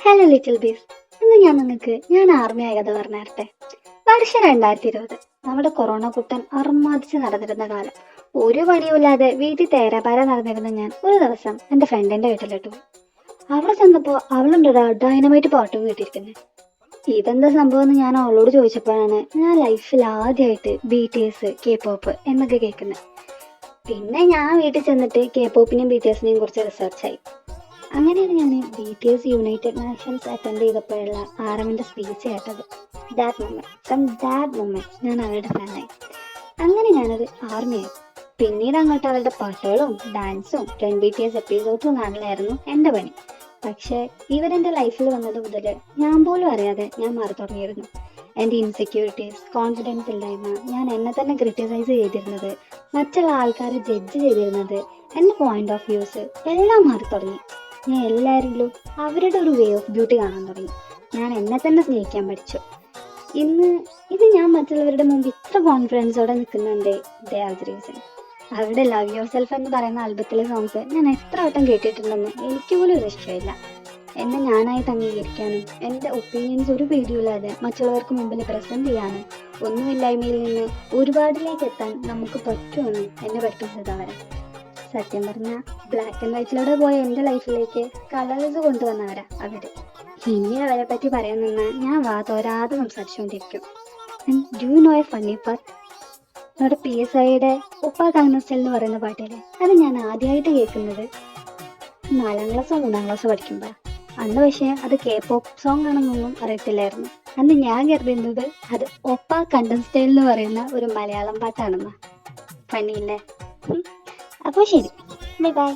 Hello little ബീസ്. ഇന്ന് ഞാൻ army ആയ കഥ പറഞ്ഞു തരട്ടെ. വർഷം 2020. നമ്മുടെ കൊറോണ കുട്ടൻ അർമാദിച്ച് നടന്നിരുന്ന കാലം. ഒരു പണിയുമില്ലാതെ വീട്ടിൽ തേരാപാര നടന്നിരുന്ന ഞാൻ ഒരു ദിവസം എന്റെ ഫ്രണ്ടിന്റെ വീട്ടിലിട്ടു. അവിടെ ചെന്നപ്പോ അവളുണ്ടൊരു ഡൈനമൈറ്റ് പാട്ടും കേട്ടിരിക്കുന്നത്. ഇതെന്താ സംഭവം എന്ന് ഞാൻ അവളോട് ചോദിച്ചപ്പോഴാണ് ഞാൻ ലൈഫിൽ ആദ്യമായിട്ട് BTS, K-pop എന്നൊക്കെ കേൾക്കുന്നത്. പിന്നെ ഞാൻ വീട്ടിൽ ചെന്നിട്ട് K-popനെയും BTSനെയും കുറിച്ച് റിസർച്ചായി. അങ്ങനെയാണ് ഞാൻ BTS യുണൈറ്റഡ് നാഷൻസ് അറ്റൻഡ് ചെയ്തപ്പോഴുള്ള ആർഎമ്മിന്റെ സ്പീച്ച് കേട്ടത്. ദാറ്റ് മൊമെന്റ് ഞാൻ അവരുടെ ഫാനായി. അങ്ങനെ ഞാനത് ആർമിയായി. പിന്നീട് അങ്ങോട്ട് അവരുടെ പാട്ടുകളും ഡാൻസും BTS എപ്പിസോഡ്സും കാണലായിരുന്നു എൻ്റെ പണി. പക്ഷേ ഇവരെൻ്റെ ലൈഫിൽ വന്നത് മുതൽ ഞാൻ പോലും അറിയാതെ ഞാൻ മാറി തുടങ്ങിയിരുന്നു. എൻ്റെ ഇൻസെക്യൂരിറ്റീസ്, കോൺഫിഡൻസ് ഇല്ലായ്മ, ഞാൻ എന്നെ തന്നെ ക്രിട്ടിസൈസ് ചെയ്തിരുന്നത്, മറ്റുള്ള ആൾക്കാരെ ജഡ്ജ് ചെയ്തിരുന്നത്, എൻ്റെ പോയിന്റ് ഓഫ് വ്യൂസ് എല്ലാം മാറി തുടങ്ങി. ഞാൻ എല്ലാവരിലും അവരുടെ ഒരു വേ ഓഫ് ബ്യൂട്ടി കാണാൻ തുടങ്ങി. ഞാൻ എന്നെ തന്നെ സ്നേഹിക്കാൻ പഠിച്ചു. ഇന്ന് ഞാൻ മറ്റുള്ളവരുടെ മുമ്പ് ഇത്ര കോൺഫിഡൻസോടെ നിൽക്കുന്നുണ്ട്. റീസൺ അവരുടെ ലവ് യുവർ സെൽഫ് എന്ന് പറയുന്ന ആൽബത്തിലെ സോങ്സ് ഞാൻ എത്ര വട്ടം കേട്ടിട്ടുണ്ടെന്ന് എനിക്ക് പോലും ഒരു ഇഷ്ടമില്ല. എന്നെ ഞാനായിട്ട് അംഗീകരിക്കാനും എൻ്റെ ഒപ്പീനിയൻസ് ഒരു പേടിയില്ലാതെ മറ്റുള്ളവർക്ക് മുമ്പിൽ പ്രസന്റ് ചെയ്യാനും ഒന്നുമില്ലായ്മയിൽ നിന്ന് ഒരുപാടിലേക്ക് എത്താൻ നമുക്ക് പറ്റുമെന്ന് എന്നെ പഠിപ്പിച്ചത് അവരെ. സത്യം പറഞ്ഞാൽ ബ്ലാക്ക് ആൻഡ് വൈറ്റിലൂടെ പോയ എൻ്റെ ലൈഫിലേക്ക് കളേഴ്സ് കൊണ്ടുവന്നവരാ അവര്. ഇനി അവരെ പറ്റി പറയാൻ നിന്നാൽ ഞാൻ തോരാതെ സംസാരിച്ചുകൊണ്ടിരിക്കും. Do you know a funny part? നമ്മുടെ PSIയുടെ ഉപ്പ കാണുന്ന സ്റ്റൈൽ എന്ന് പറയുന്ന പാട്ടില്ലേ, അത് ഞാൻ ആദ്യമായിട്ട് കേൾക്കുന്നത് 4ാം ക്ലാസ്സോ 3ാം ക്ലാസ്സോ പഠിക്കുമ്പോൾ. അന്ന് പക്ഷേ അത് K-pop സോങ് ആണെന്നൊന്നും അറിയത്തില്ലായിരുന്നു. അന്ന് ഞാൻ കരുതുന്നത് അത് ഒപ്പ കണ്ടൻ സ്റ്റൈൽ എന്ന് പറയുന്ന ഒരു മലയാളം പാട്ടാണെന്ന്. ഫണ്ണിയില്ലേ? അപ്പോൾ ശരി, ബൈ ബൈ.